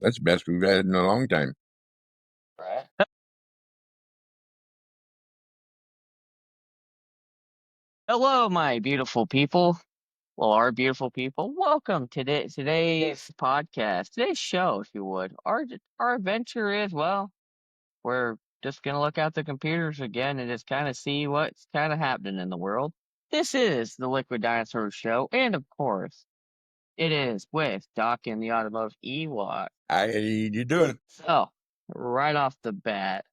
That's the best we've had in a long time. Right. Hello, my beautiful people. Well, our beautiful people. Welcome to today's podcast, today's show, if you would. Our adventure is, well, we're just gonna look at the computers again and just kind of see what's kind of happening in the world. This is the Liquid Dinosaur Show, and of course, it is with Doc and the Automotive Ewok. How you doing? So, right off the bat,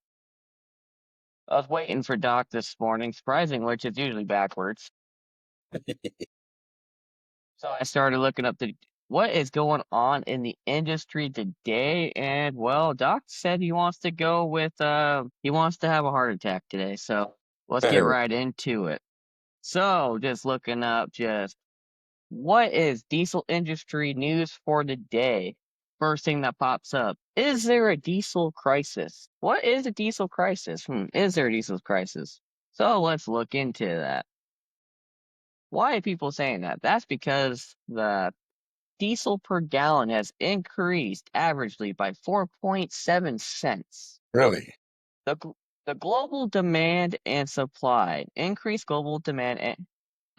I was waiting for Doc this morning, surprisingly, which is usually backwards. So I started looking up what is going on in the industry today, and well, Doc said he wants to go with he wants to have a heart attack today. So let's get right into it. So just looking up just what is diesel industry news for today? First thing that pops up. Is there a diesel crisis? What is a diesel crisis? Is there a diesel crisis? So let's look into that. Why are people saying that? That's because the diesel per gallon has increased averagely by 4.7 cents. Really? The global demand and supply, increased global demand and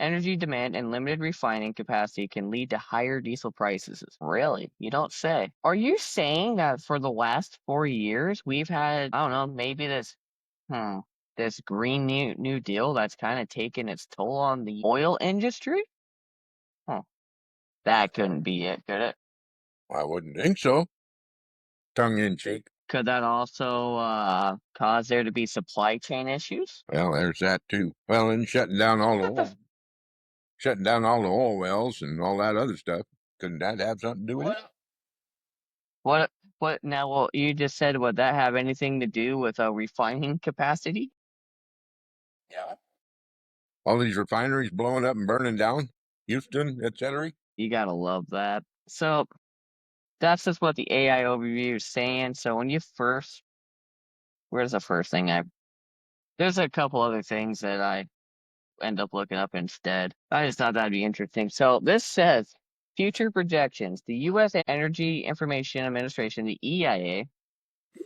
energy demand and limited refining capacity can lead to higher diesel prices. Really? You don't say. Are you saying that for the last 4 years we've had, I don't know, maybe this Green New Deal that's kind of taken its toll on the oil industry? Huh. That couldn't be it, could it? I wouldn't think so. Tongue in cheek. Could that also cause there to be supply chain issues? Well, there's that too. Well, and shutting down all the oil wells and all that other stuff. Couldn't that have something to do with it? What now? Well, you just said, would that have anything to do with refining capacity? Yeah. All these refineries blowing up and burning down, Houston, etc. You gotta love that. So that's just what the AI overview is saying. So where's the first thing there's a couple other things that I end up looking up instead. I just thought that'd be interesting. So this says future projections. The U.S. Energy Information Administration, the EIA,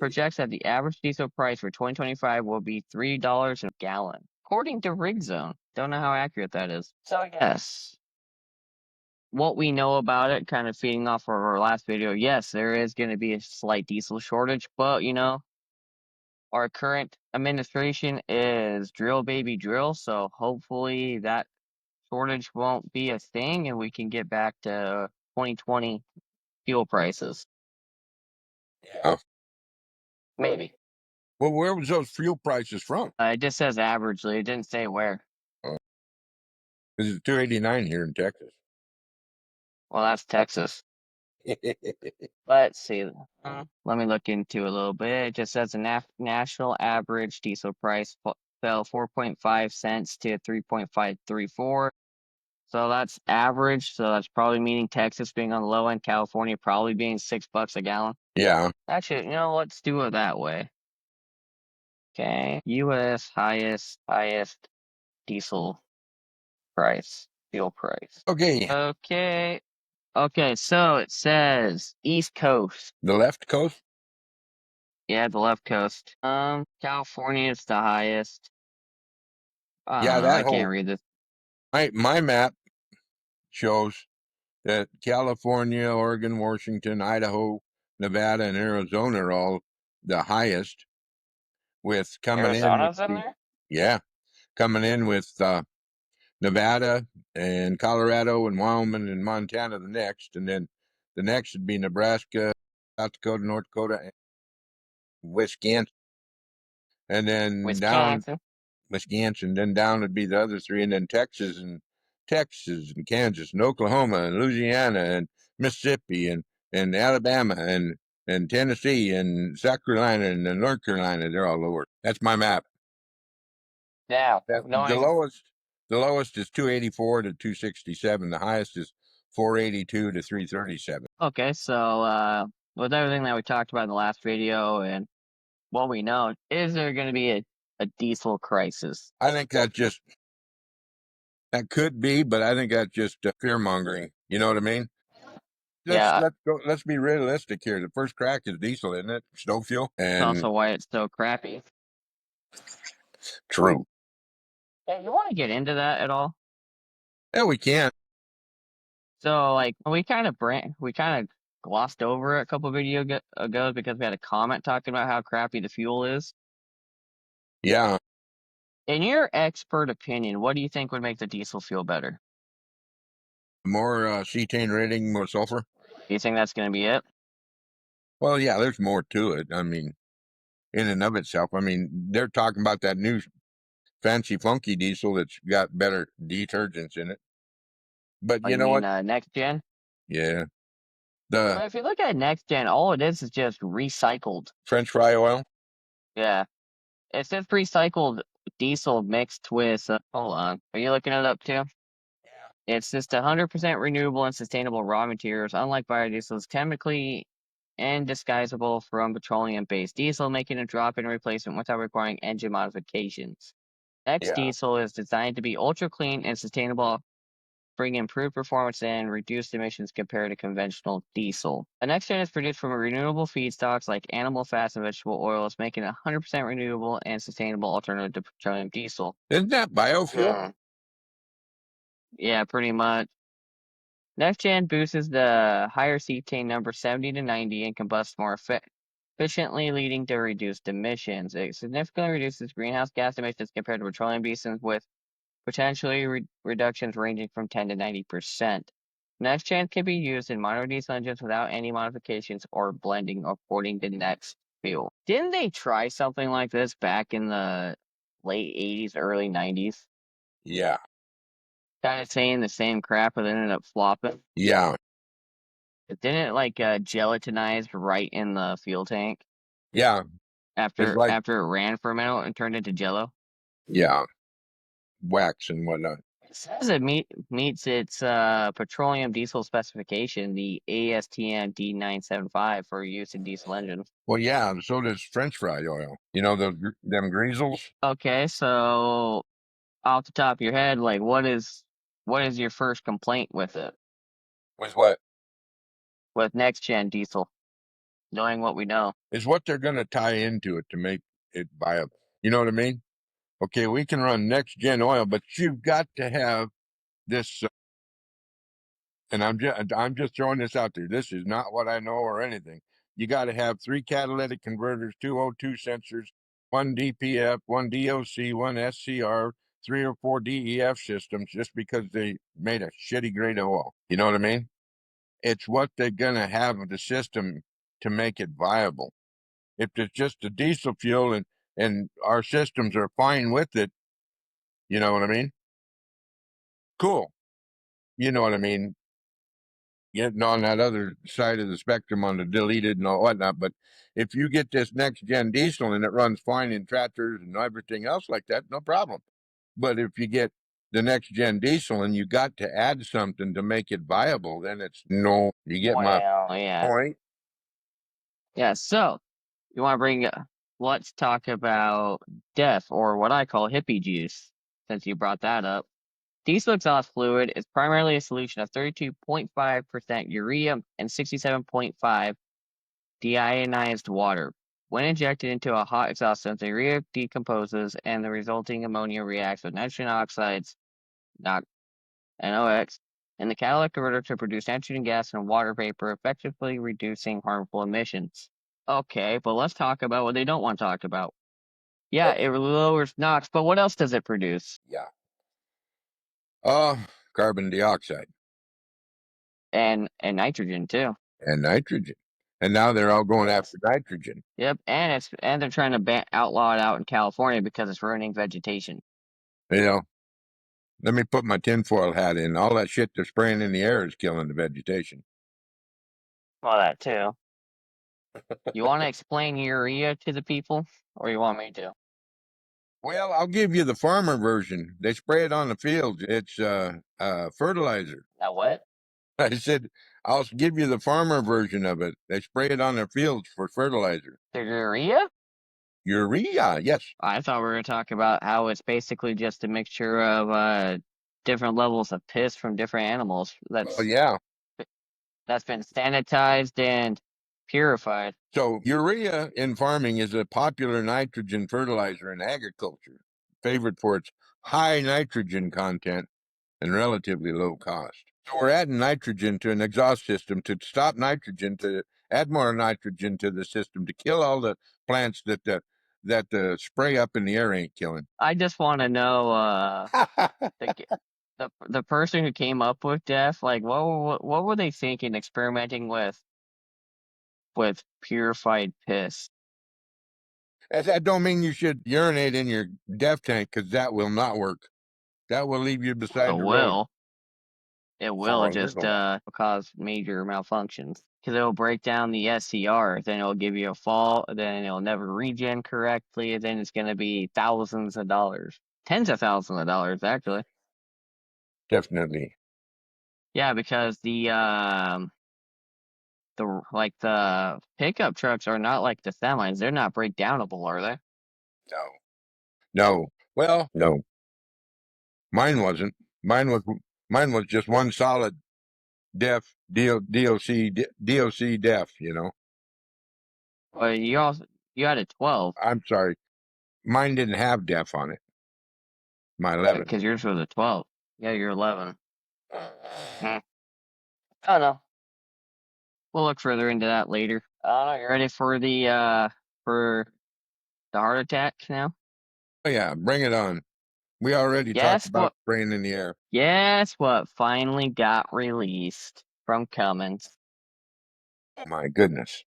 projects that the average diesel price for 2025 will be $3 a gallon, according to RigZone. Don't know how accurate that is. So yes, what we know about it, kind of feeding off of our last video, yes, there is going to be a slight diesel shortage, but our current administration is drill baby drill, so hopefully that shortage won't be a thing and we can get back to 2020 fuel prices. Yeah. Maybe. Well, where was those fuel prices from? It just says averagely. It didn't say where. This is $2.89 here in Texas. Well, that's Texas. Let's see. Let me look into it a little bit. It just says the national average diesel price fell 4.5 cents to 3.534. So that's average. So that's probably meaning Texas being on the low end, California probably being $6 a gallon. Yeah. Actually, let's do it that way. Okay. U.S. highest diesel price, fuel price. Okay. Okay, so it says East Coast. The left coast? Yeah, the left coast. California is the highest. I can't read this. My map shows that California, Oregon, Washington, Idaho, Nevada, and Arizona are all the highest, with coming Arizona's in there? Yeah, coming in with Nevada and Colorado and Wyoming and Montana the next, and then the next would be Nebraska, South Dakota, North Dakota, and Wisconsin, and then Wisconsin. then down would be the other three, and then Texas and Kansas and Oklahoma and Louisiana and Mississippi and Alabama and Tennessee and South Carolina and North Carolina. They're all lower. That's my map. Yeah. The lowest is 284 to 267. The highest is 482 to 337. Okay, so with everything that we talked about in the last video and what we know, is there going to be a diesel crisis? I think that could be, but I think that's just fear mongering. You know what I mean? Yeah, let's go. Let's be realistic here. The first crack is diesel, isn't it? Snow fuel. that's And also why it's so crappy. true. Hey, you want to get into that at all? Yeah, we can. So, like, we kind of glossed over it a couple ago because we had a comment talking about how crappy the fuel is. Yeah, In your expert opinion, what do you think would make the diesel fuel better? more cetane rating, more sulfur. Do you think that's going to be it? Well, yeah, there's more to it. I mean, in and of itself. I mean, they're talking about that new fancy funky diesel that's got better detergents in it. But Oh, you you know mean what? next gen? Yeah, the But if you look at next gen, all it is just recycled. French fry oil. Yeah, it's just recycled diesel mixed with. Hold on, are you looking it up too? It's just 100% renewable and sustainable raw materials. Unlike biodiesel, it's chemically indisguisable from petroleum-based diesel, making a drop-in replacement without requiring engine modifications. Next Yeah, diesel is designed to be ultra clean and sustainable, bring improved performance and reduced emissions compared to conventional diesel. The next gen is produced from renewable feedstocks like animal fats and vegetable oils, making it a 100% renewable and sustainable alternative to petroleum diesel. isn't that biofuel? Yeah, pretty much. Next gen boosts the higher cetane number 70 to 90 and combusts more efficiently, leading to reduced emissions. It significantly reduces greenhouse gas emissions compared to petroleum diesel, with potentially reductions ranging from 10 to 90%. Next gen can be used in minor diesel engines without any modifications or blending, according to Next Fuel. Didn't they try something like this back in the late 80s, early 90s? Yeah, Kind of saying the same crap, but it ended up flopping. yeah, It didn't like gelatinize right in the fuel tank yeah. It's like after it ran for a minute and turned into jello. yeah, wax and whatnot. It says it meets its petroleum diesel specification, the ASTM D975 for use in diesel engines. Well, yeah. So does French fry oil. You know them greasels. Okay, so off the top of your head, like what is your first complaint with it? With what? With next gen diesel, knowing what we know. Is what they're going to tie into it to make it viable. You know what I mean? Okay, we can run next gen oil, but you've got to have this. And I'm just throwing this out there. This is not what I know or anything. You got to have 3 catalytic converters, 2 O2 sensors, 1 DPF, 1 DOC, 1 SCR, 3 or 4 DEF systems, just because they made a shitty grade of oil. You know what I mean? It's what they're gonna have of the system to make it viable. If it's just a diesel fuel and our systems are fine with it, you know what I mean? Cool. You know what I mean? Getting on that other side of the spectrum on the deleted and all whatnot. But if you get this next gen diesel and it runs fine in tractors and everything else like that, no problem. But if you get the next gen diesel and you got to add something to make it viable, then it's no. You get my Well, yeah. point? Yeah, so you want to bring let's talk about DEF, or what I call hippie juice, since you brought that up. Diesel exhaust fluid is primarily a solution of 32.5% urea and 67.5 deionized water. When injected into a hot exhaust system, the urea decomposes and the resulting ammonia reacts with nitrogen oxides, NOx, and the catalytic converter to produce nitrogen gas and water vapor, effectively reducing harmful emissions. Okay, but let's talk about what they don't want to talk about. Yeah, it Okay. lowers NOx, but what else does it produce? Yeah. Uh, Carbon dioxide And nitrogen too. and nitrogen. And now they're all going Yes. after nitrogen. Yep, and they're trying to outlaw it out in California because it's ruining vegetation. You know, let me put my tinfoil hat in. All that shit they're spraying in the air is killing the vegetation. Well, that too. You want to explain urea to the people, or you want me to? Well, I'll give you the farmer version. They spray it on the fields. It's fertilizer. Now what? I said, I'll give you the farmer version of it. They spray it on their fields for fertilizer. The urea? Urea, yes. I thought we were going to talk about how it's basically just a mixture of different levels of piss from different animals. Oh, yeah. that's been sanitized and purified. So urea in farming is a popular nitrogen fertilizer in agriculture, favored for its high nitrogen content and relatively low cost. So we're adding nitrogen to an exhaust system to stop nitrogen, to add more nitrogen to the system, to kill all the plants that the spray up in the air ain't killing. I just want to know the person who came up with death, like what were they thinking experimenting with purified piss? That don't mean you should urinate in your DEF tank, because that will not work. That will leave you It beside the road. will. It will Oh, you're just going. cause major malfunctions because it'll break down the SCR. Then it'll give you a fault. Then it'll never regen correctly. Then it's going to be thousands of dollars, tens of thousands of dollars actually. Definitely. Yeah, because the pickup trucks are not like the semis. They're not breakdownable, are they? No. No. Well, no. Mine wasn't. Mine was mine was just one solid DEF DOC DEF. Well, you had a 12 I'm sorry. Mine didn't have DEF on it. My 11. because yours was a 12. Yeah, you're 11. Hmm. Oh no, we'll look further into that later. I don't know. You ready for the heart attack now? Oh yeah, bring it on. We already talked Guess about what? spraying in the air. Guess what finally got released from Cummins? My goodness.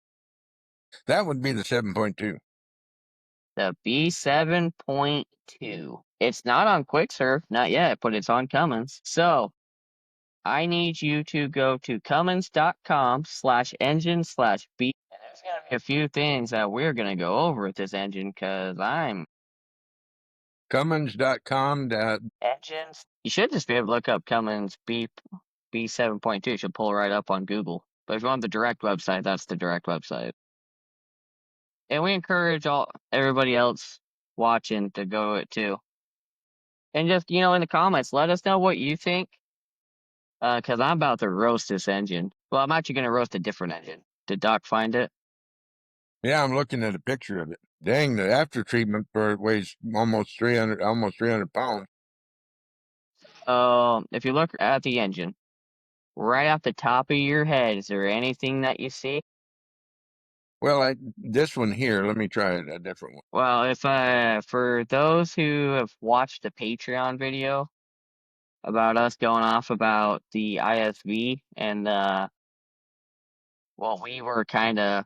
That would be the 7.2. The B7.2. It's not on QuickServe, not yet, but it's on Cummins. So I need you to go to cummins.com/engine/B. And there's going to be a few things that we're going to go over with this engine because I'm Cummins.com. engines. You should just be able to look up Cummins B7.2. It should pull right up on Google. But if you want the direct website, that's the direct website. And we encourage everybody else watching to go it too. And just in the comments, let us know what you think. Because I'm about to roast this engine. Well, I'm actually going to roast a different engine. Did Doc find it? Yeah, I'm looking at a picture of it. Dang, the after treatment for it weighs almost 300 pounds. If you look at the engine, right off the top of your head, is there anything that you see? Well, this one here, let me try a different one. Well, if for those who have watched the Patreon video about us going off about the ISV and what we were kind of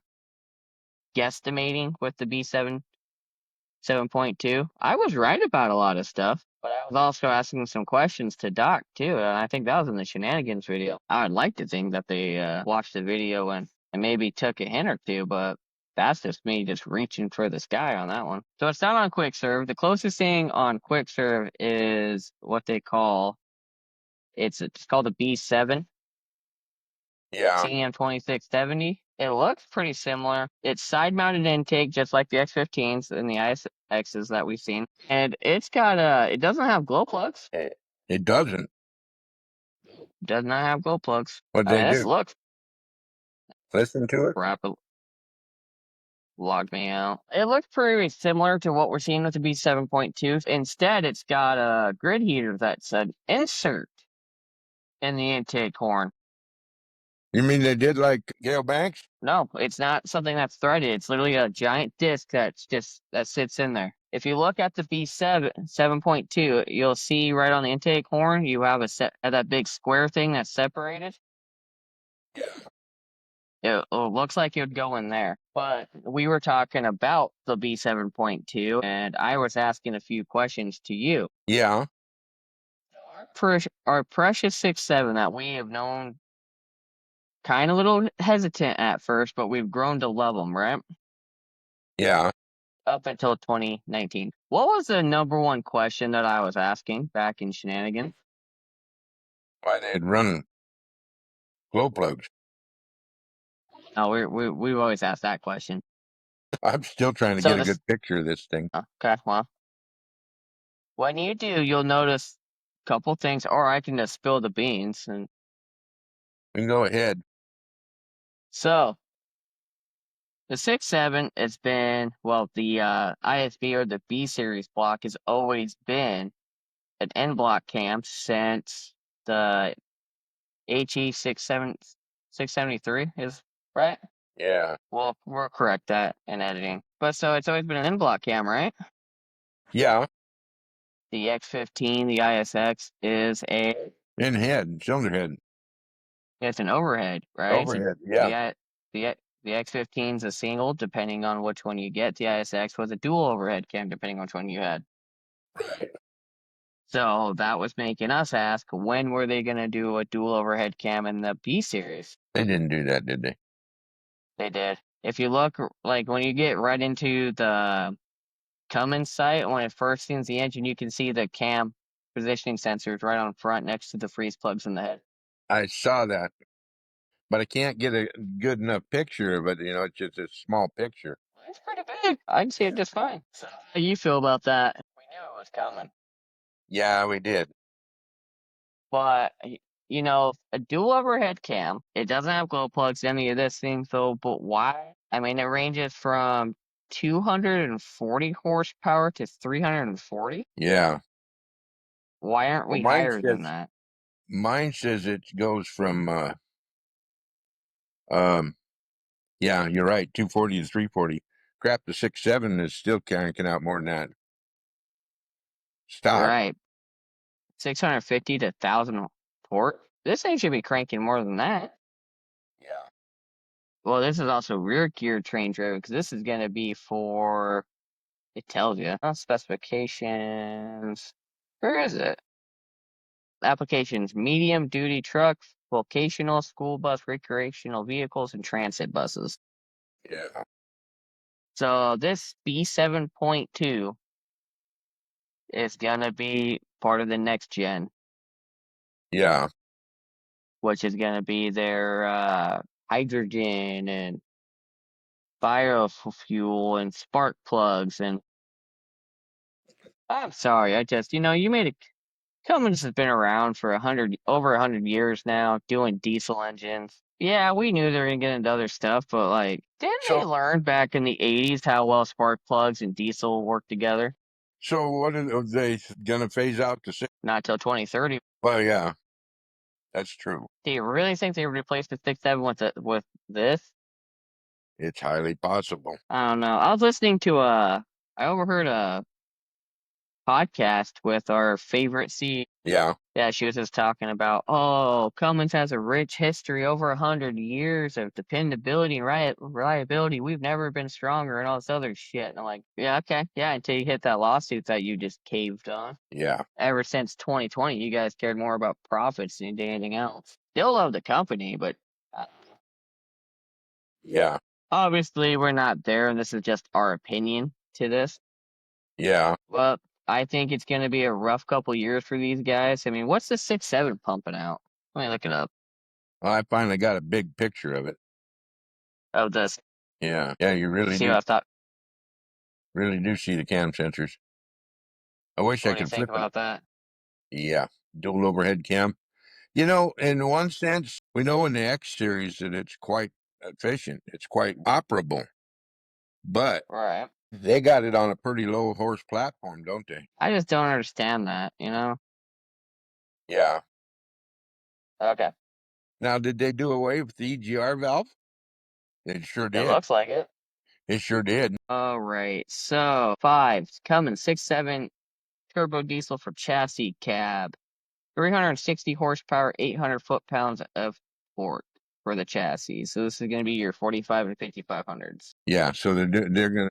guesstimating with the B7.2, I was right about a lot of stuff, but I was also asking some questions to Doc too, and I think that was in the shenanigans video. I would like to think that they watched the video and maybe took a hint or two, but that's just me just reaching for the sky on that one. So it's not on QuickServe. The closest thing on QuickServe is what they call it's called a B7 Yeah. CM2670. It looks pretty similar. It's side-mounted intake, just like the X15s and the ISXs that we've seen. And it doesn't have glow plugs. It doesn't. It does not have glow plugs. What'd they This do? looks Listen to it? rapid. Logged me out. It looks pretty similar to what we're seeing with the B7.2. Instead, it's got a grid heater that's an insert in the intake horn. You mean they did like Gale Banks? No, it's not something that's threaded. It's literally a giant disc that sits in there. If you look at the B7.2, you'll see right on the intake horn, you have that big square thing that's separated. It looks like it would go in there. But we were talking about the B7.2, and I was asking a few questions to you. Yeah. Our precious 6.7 that we have known kind of a little hesitant at first, but we've grown to love them, right? Yeah. Up until 2019. What was the number one question that I was asking back in Shenanigans? Why they'd run glow plugs. Oh, we've always asked that question. I'm still trying to So get a good picture of this thing. okay, well, when you do, you'll notice a couple things, or I can just spill the beans and You can go ahead. So the 6.7, it's been, well, the ISB or the B series block has always been an N block cam since the HE 673 is right. Yeah. Well, we'll correct that in editing. But so it's always been an N block cam, right? Yeah. The X15, the ISX is In head, cylinder head. it's an overhead, right? Overhead. Yeah. The X15 is a single, depending on which one you get. The ISX was a dual overhead cam, depending on which one you had. Right. So that was making us ask, when were they going to do a dual overhead cam in the B series? They didn't do that, did they? They did. If you look, like when you get right into the Cummins site, when it first sees the engine, you can see the cam positioning sensors right on front next to the freeze plugs in the head. I saw that, but I can't get a good enough picture of it. It's just a small picture. It's pretty big. I can see it just fine. So, how do you feel about that? We knew it was coming. Yeah, we did. But, a dual overhead cam, it doesn't have glow plugs, any of this thing, though, but why? I mean, it ranges from 240 horsepower to 340. Yeah. Why aren't Well, we higher than that? mine says it goes from um yeah, you're right, 240 to 340. Crap, the 6.7 is still cranking out more than that. Stock. Right. 650 to 1,000 torque. This thing should be cranking more than that. Yeah. Well, this is also rear gear train driven because this is going to be for, it tells you, specifications. Where is it? Applications: medium duty truck, vocational, school bus, recreational vehicles, and transit buses. Yeah. So this B7.2 is going to be part of the next gen, Yeah. which is going to be their hydrogen and biofuel and spark plugs. And I'm sorry, you made it. Cummins has been around for over 100 years now, doing diesel engines. Yeah, we knew they were gonna get into other stuff, but like, didn't they So learn back in the '80s how well spark plugs and diesel work together? what are they gonna phase out the six? Not till 2030. Well, yeah, that's true. Do you really think they replaced the 6.7 with this? It's highly possible. I don't know. I was listening to I overheard a podcast with our favorite C. Yeah. Yeah, she was just talking about, oh, Cummins has a rich history, over 100 years of dependability and reliability. We've never been stronger and all this other shit. And I'm like, yeah, okay, yeah, until you hit that lawsuit that you just caved on. Yeah. Ever since 2020, you guys cared more about profits than you did anything else. Still love the company, but Yeah. obviously we're not there, and this is just our opinion to this. Yeah. But I think it's going to be a rough couple years for these guys. I mean, what's the 6.7 pumping out? Let me look it up. Well, I finally got a big picture of it. Of this. Yeah. Yeah, you See what I thought. really do see the cam sensors. I wish What I do you could think flip it. about that? Yeah. Dual overhead cam. In one sense, we know in the X series that it's quite efficient. It's quite operable, but Right. they got it on a pretty low horse platform, don't they? I just don't understand that, you know? Yeah. Okay. Now, did they do away with the EGR valve? It sure It did. looks like it. It sure did. All right. So, 5, Cummins 6.7 turbo diesel for chassis cab. 360 horsepower, 800 foot-pounds of torque for the chassis. So this is going to be your 45 and 5500s. Yeah. So they're gonna.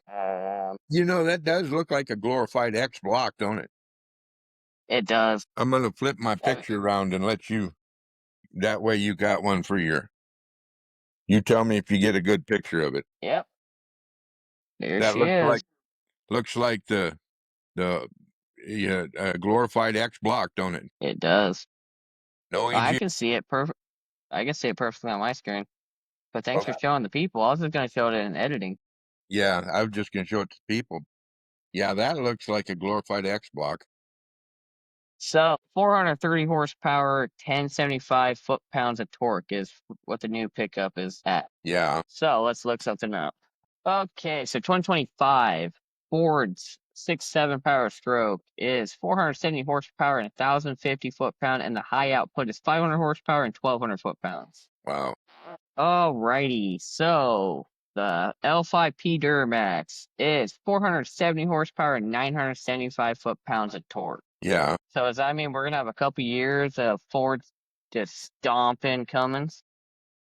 That does look like a glorified X block, don't it? It does. I'm gonna flip my picture around and let you. That way, you got one for your. You tell me if you get a good picture of it. Yep. There That she is. looks like the glorified X block, don't it? It does. No I EG. can see it perfect. I can see it perfectly on my screen. But thanks Well, for showing the people. I was just going to show it in editing. yeah, I was just gonna show it to people. Yeah, that looks like a glorified X block. So 430 horsepower, 1075 foot-pounds of torque is what the new pickup is at. Yeah. So let's look something up. Okay, so 2025 Ford's 6.7 power stroke is 470 horsepower and 1,050 foot-pound, and the high output is 500 horsepower and 1,200 foot-pounds. Wow. Alrighty, so the L5P Duramax is 470 horsepower and 975 foot-pounds of torque. Yeah. So does that mean we're gonna have a couple years of Ford just stomping Cummins?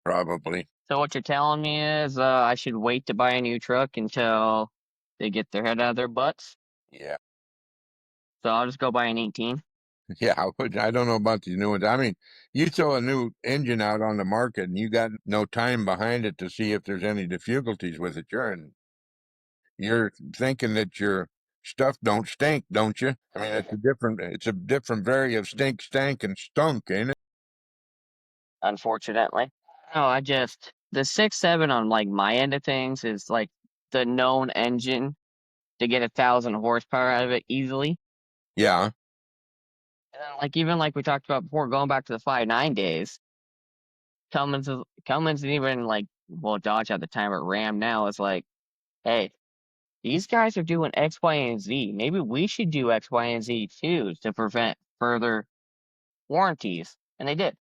Probably. So what you're telling me is I should wait to buy a new truck until they get their head out of their butts? Yeah. So I'll just go buy an 18? Yeah. I don't know about these new ones. I mean, you throw a new engine out on the market and you got no time behind it to see if there's any difficulties with it. You're thinking that your stuff don't stink, don't you? I mean, it's a different variety of stink, stank, and stunk, ain't it? Unfortunately. No, the 6.7 on like my end of things is like the known engine to get 1,000 horsepower out of it easily. Yeah. And then, like even like we talked about before, going back to the 5.9 days, Cummins and even like Dodge at the time, but Ram now is like, hey, these guys are doing X, Y, and Z. Maybe we should do X, Y, and Z too to prevent further warranties. And they did.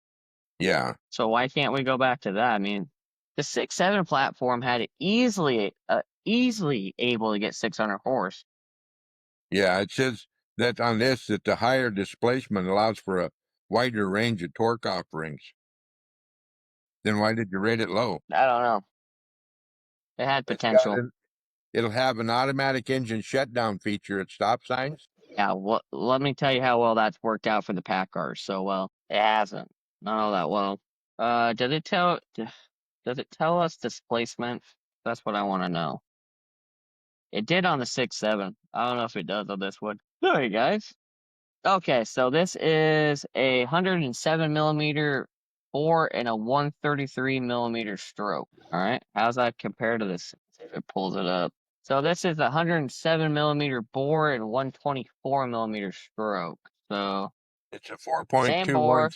Yeah. So why can't we go back to that? I mean, the 6.7 platform had it easily able to get 600 horse. Yeah. It says that on this that the higher displacement allows for a wider range of torque offerings. Then why did you rate it low? I don't know. It had It's got potential. it'll have an automatic engine shutdown feature at stop signs. Yeah, let me tell you how well that's worked out for the pack cars. So well, it hasn't. Not all that well. Does it tell us displacement? That's what I want to know. It did on the 6.7. I don't know if it does on this one. Sorry, guys. Okay, so this is a 107 millimeter bore and a 133 millimeter stroke. All right, how's that compare to this? See if it pulls it up. So this is a 107 millimeter bore and 124 millimeter stroke. So It's a same bore.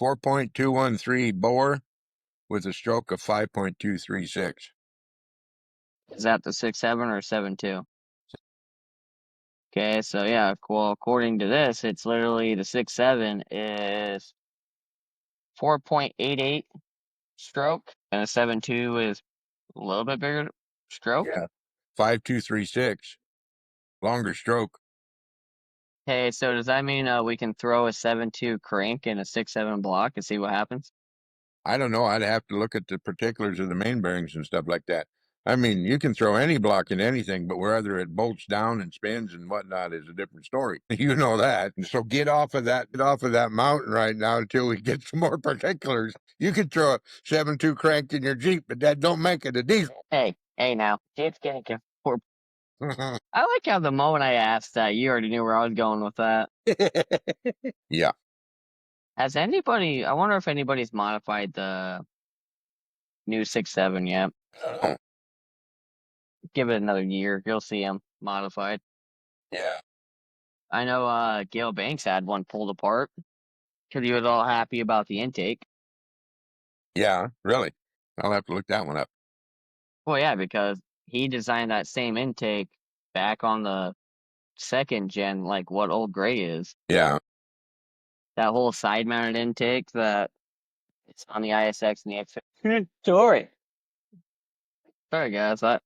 4.213 bore with a stroke of 5.236. Is that the 6.7 or 7.2? Okay, so yeah, well, according to this, it's literally the 6.7 is 4.88 stroke, and a 7.2 is a little bit bigger stroke. Yeah. 5.236. Longer stroke. Okay, so does that mean we can throw a 7.2 crank in a 6.7 block and see what happens? I don't know. I'd have to look at the particulars of the main bearings and stuff like that. I mean, you can throw any block in anything, but whether it bolts down and spins and whatnot is a different story. You know that. And so get off of that mountain right now until we get some more particulars. You could throw a 7.2 crank in your Jeep, but that don't make it a diesel. Hey now, Jeep's gonna get poor. I like how the moment I asked that, you already knew where I was going with that. Yeah. I wonder if anybody's modified the new 6.7 yet. Oh, Give it another year, you'll see them modified. yeah. I know Gale Banks had one pulled apart because he was all happy about the intake. Yeah, really. I'll have to look that one up. Well, yeah, because he designed that same intake back on the second gen, like what Old Gray is. Yeah. That whole side mounted intake that it's on the ISX and the X. Sorry. Sorry, guys. That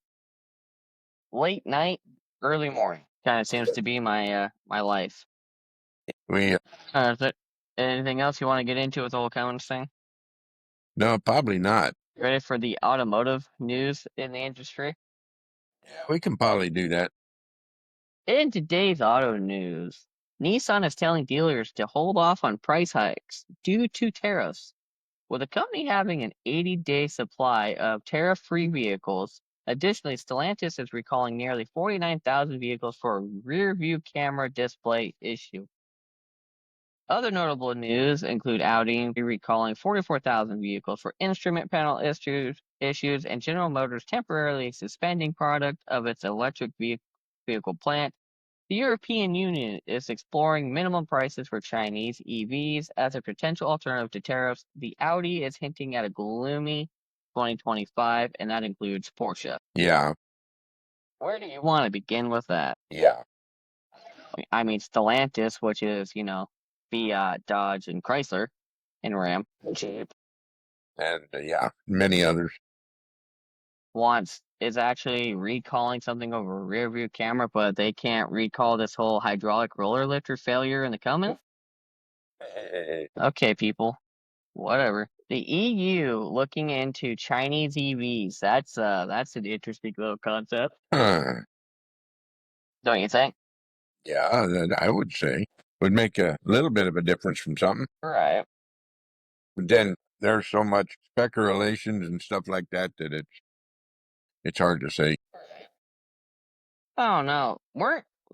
late night, early morning kind of seems to be my life. We Is there anything else you want to get into with the whole Cummins thing? No, probably not. Ready for the automotive news in the industry? Yeah, we can probably do that. In today's auto news, Nissan is telling dealers to hold off on price hikes due to tariffs. With the company having an 80-day supply of tariff-free vehicles, additionally, Stellantis is recalling nearly 49,000 vehicles for a rear-view camera display issue. Other notable news include Audi recalling 44,000 vehicles for instrument panel issues, and General Motors temporarily suspending product of its electric vehicle plant The European Union is exploring minimum prices for Chinese EVs as a potential alternative to tariffs. The Audi is hinting at a gloomy 2025, and that includes Porsche. Yeah. Where do you want to begin with that? Yeah. I mean, Stellantis, which is, Fiat, Dodge, and Chrysler, and Ram, Jeep, And yeah, many others. is actually recalling something over a rear view camera, but they can't recall this whole hydraulic roller lifter failure in the Cummins. Okay, people, whatever. The EU looking into Chinese EVs. That's an interesting little concept, Huh. don't you think? Yeah, that I would say would make a little bit of a difference from something. Right. But then there's so much speculations and stuff like that that it's hard to say. I don't know.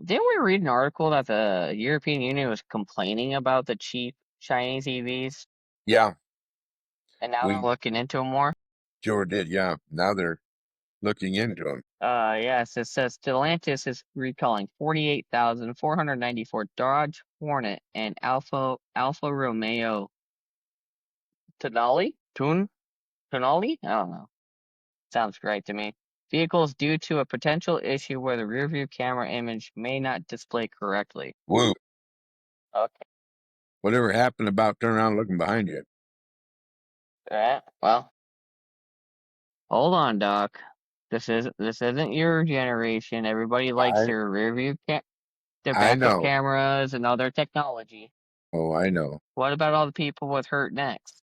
Didn't we read an article that the European Union was complaining about the cheap Chinese EVs, Yeah, and now they're we looking into them more? sure did. Yeah, now they're looking into them. Yes, it says Stellantis is recalling 48,494 Dodge Hornet and Alfa Romeo Tonali? I don't know. Sounds great to me. Vehicles due to a potential issue where the rearview camera image may not display correctly. Whoa! Okay. Whatever happened about turn around looking behind you? Alright. Well, hold on, Doc. This isn't your generation. Everybody likes I their their I backup know. cameras and all their technology. Oh, I know. What about all the people with hurt necks?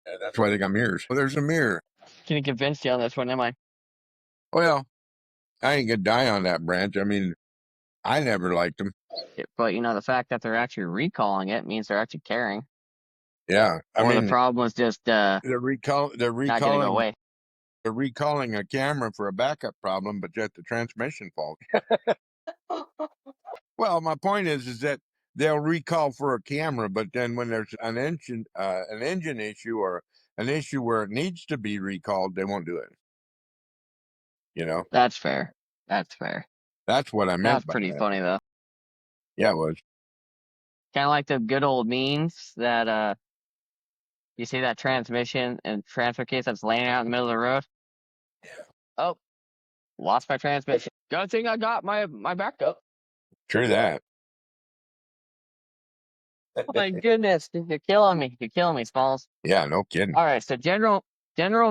Yeah, that's why they got mirrors. Oh, there's a mirror. Can you convince you on this one, am I? Well, I ain't gonna die on that branch. I mean, I never liked them. But the fact that they're actually recalling it means they're actually caring. Yeah, I Or the mean, problem is just they're not gonna go away. they're recalling a camera for a backup problem, but yet the transmission fault. Well, my point is that they'll recall for a camera, but then when there's an engine issue or an issue where it needs to be recalled, they won't do it. You know, That's fair. That's fair. that's what I That's meant by pretty that. funny though. Yeah, it was. Kind of like the good old memes that you see that transmission and transfer case that's laying out in the middle of the road. Oh, lost my transmission. Good thing I got my backup. True that. Oh my goodness, you're killing me. You're killing me, Smalls. Yeah, no kidding. All right, so General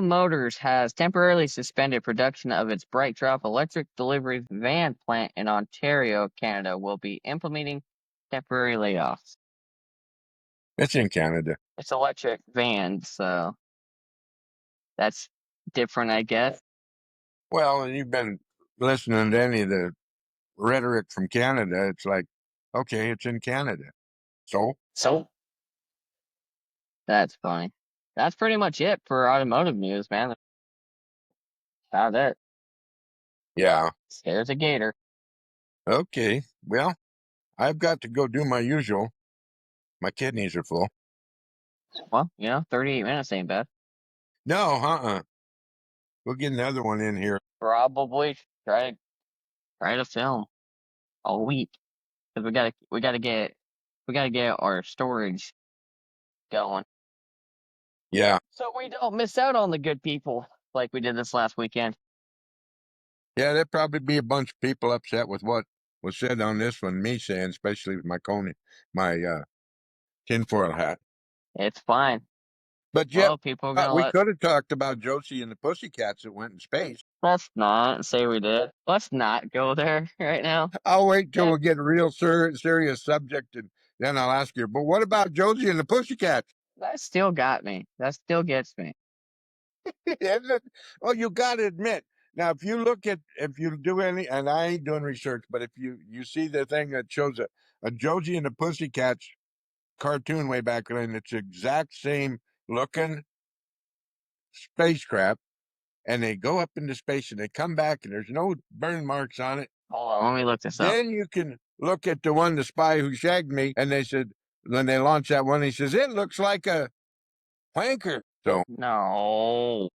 Motors has temporarily suspended production of its BrightDrop electric delivery van plant in Ontario, Canada. Will be implementing temporary layoffs. It's in Canada. It's electric vans, so that's different, I guess. Well, you've been listening to any of the rhetoric from Canada. It's like, okay, it's in Canada. So, That's funny. That's pretty much it for automotive news, man. About it. yeah. There's a gator. Okay. Well, I've got to go do my usual. My kidneys are full. Well, 38 minutes ain't bad. No, we'll get another one in here. Probably try to film a week because we gotta get our storage going. Yeah. So we don't miss out on the good people like we did this last weekend. Yeah, there'd probably be a bunch of people upset with what was said on this one, me saying, especially with my tinfoil hat. It's fine. But yet, Well, people are gonna we could have talked about Josie and the Pussycats that went in space. let's not say we did. Let's not go there right now. I'll wait till we get a real serious subject, and then I'll ask you, but what about Josie and the Pussycats? That still got me. That still gets me. Well, you got to admit, now, if you do any, and I ain't doing research, but if you see the thing that shows a Josie and the Pussycats cartoon way back then, it's the exact same looking spacecraft, and they go up into space and they come back and there's no burn marks on it. Hold on, let me look this up. Then you can look at the one, The Spy Who Shagged Me, and they said, when they launched that one, he says, it looks like a planker. So, No.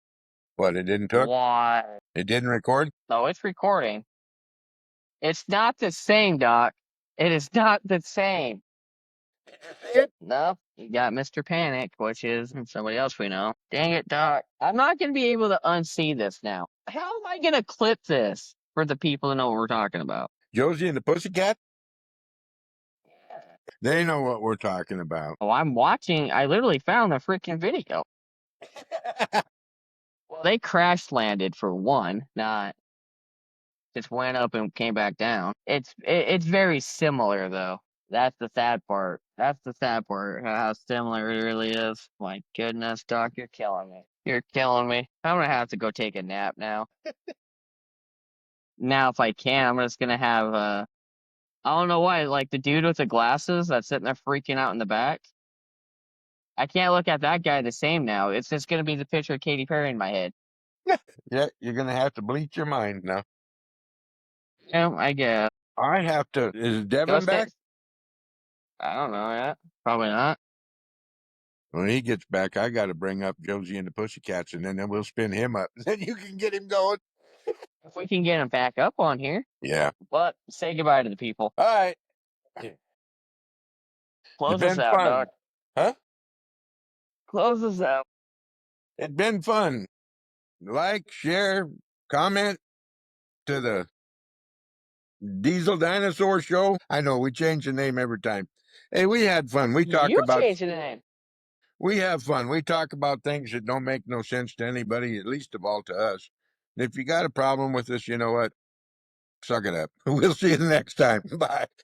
what, it didn't took? Why? It didn't record? No, it's recording. It's not the same, Doc. It is not the same. No, you got Mr. Panic, which is somebody else we know. Dang it, Doc. I'm not going to be able to unsee this now. How am I going to clip this for the people to know what we're talking about? Josie and the Pussycat? They know what we're talking about. Oh, I'm watching. I literally found the freaking video. Well, they crash landed for one, not just went up and came back down. It's very similar though. That's the sad part. That's the sad part. How similar it really is. My goodness, Doc, you're killing me. You're killing me. I'm gonna have to go take a nap now. Now, if I can, I'm just gonna have I don't know why, like the dude with the glasses that's sitting there freaking out in the back. I can't look at that guy the same now. It's just gonna be the picture of Katy Perry in my head. Yeah, you're gonna have to bleach your mind now. Yeah, I guess. I have to. Is Go Devin back? I don't know yet. Probably not. When he gets back, I got to bring up Josie and the Pussycats, and then we'll spin him up. Then you can get him going. If we can get him back up on here. Yeah. But say goodbye to the people. All right. Close It's us been out, fun. Doc. Huh? Close us out. It's been fun. Like, share, comment to the Diesel Dinosaur Show. I know we change the name every time. Hey, we had fun. We talk You about. changed the name. We have fun. We talk about things that don't make no sense to anybody, at least of all to us. And if you got a problem with us, you know what? Suck it up. We'll see you the next time. Bye.